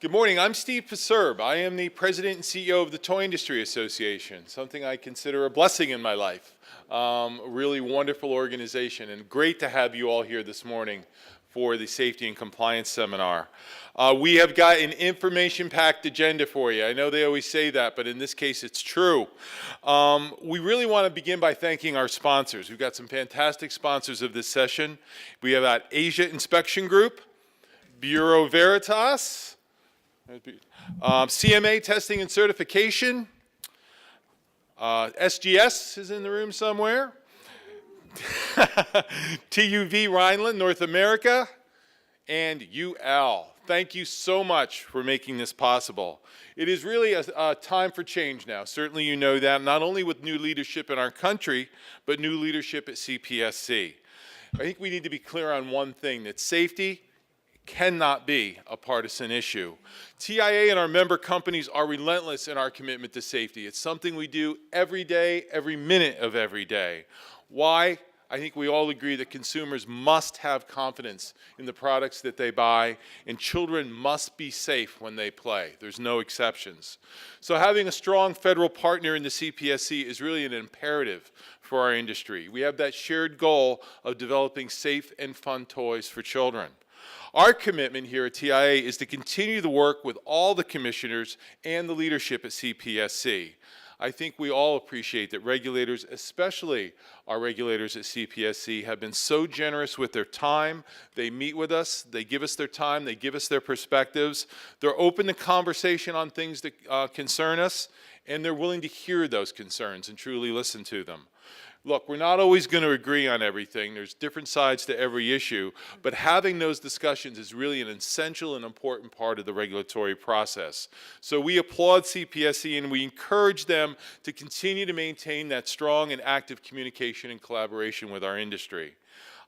Good morning. I'm Steve Pasierb. I am the president and CEO of the Toy Industry Association, something I consider a blessing in my life. A really wonderful organization, and great to have you all here this morning for the Safety and Compliance Seminar. We have got an information-packed agenda for you. I know they always say that, but in this case it's true. We really want to begin by thanking our sponsors. We've got some fantastic sponsors of this session. We have got Asia Inspection Group, Bureau Veritas, CMA Testing and Certification, SGS is in the room somewhere, TUV Rhineland, North America, and UL. Thank you so much for making this possible. It is really a time for change now. Certainly you know that, not only with new leadership in our country, but new leadership at CPSC. I think we need to be clear on one thing, that safety cannot be a partisan issue. TIA and our member companies are relentless in our commitment to safety. It's something we do every day, every minute of every day. Why? I think we all agree that consumers must have confidence in the products that they buy, and children must be safe when they play. There's no exceptions. So having a strong federal partner in the CPSC is really an imperative for our industry. We have that shared goal of developing safe and fun toys for children. Our commitment here at TIA is to continue the work with all the commissioners and the leadership at CPSC. I think we all appreciate that regulators, especially our regulators at CPSC, have been so generous with their time. They meet with us, they give us their time, they give us their perspectives. They're open to conversation on things that concern us, and they're willing to hear those concerns and truly listen to them. Look, we're not always going to agree on everything. There's different sides to every issue, but having those discussions is really an essential and important part of the regulatory process. So we applaud CPSC and we encourage them to continue to maintain that strong and active communication and collaboration with our industry.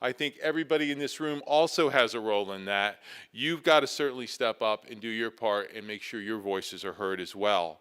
I think everybody in this room also has a role in that. You've got to certainly step up and do your part and make sure your voices are heard as well.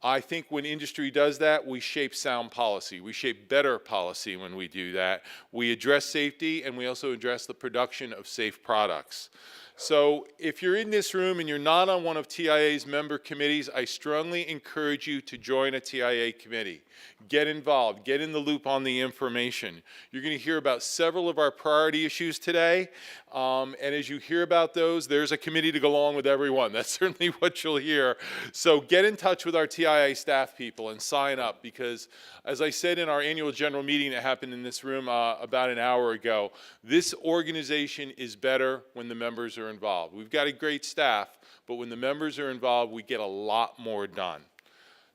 I think when industry does that, we shape sound policy. We shape better policy when we do that. We address safety, and we also address the production of safe products. So if you're in this room and you're not on one of TIA's member committees, I strongly encourage you to join a TIA committee. Get involved, get in the loop on the information. You're going to hear about several of our priority issues today, and as you hear about those, there's a committee to go along with everyone. That's certainly what you'll hear. So get in touch with our TIA staff people and sign up, because as I said in our annual general meeting that happened in this room about an hour ago, this organization is better when the members are involved. We've got a great staff, but when the members are involved, we get a lot more done.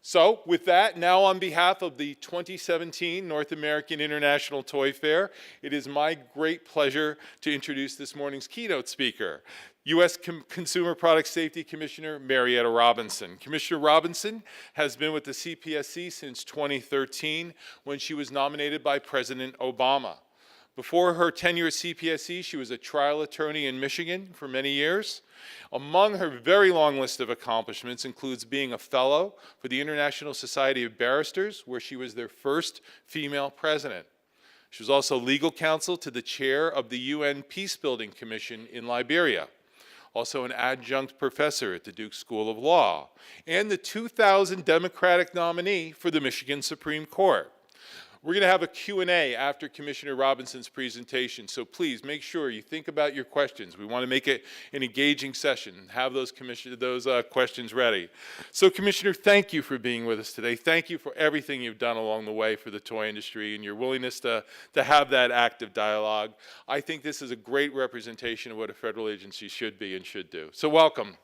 So with that, now on behalf of the 2017 North American International Toy Fair, it is my great pleasure to introduce this morning's keynote speaker, U.S. Consumer Product Safety Commissioner Marietta Robinson. Commissioner Robinson has been with the CPSC since 2013, when she was nominated by President Obama. Before her tenure at CPSC, she was a trial attorney in Michigan for many years. Among her very long list of accomplishments includes being a fellow for the International Society of Barristers, where she was their first female president. She was also legal counsel to the chair of the UN Peacebuilding Commission in Liberia, also an adjunct professor at the Duke School of Law, and the 2000 Democratic nominee for the Michigan Supreme Court. We're going to have a Q&A after Commissioner Robinson's presentation, so please make sure you think about your questions. We want to make it an engaging session and have those questions ready. So Commissioner, thank you for being with us today. Thank you for everything you've done along the way for the toy industry and your willingness to have that active dialogue. I think this is a great representation of what a federal agency should be and should do. So welcome.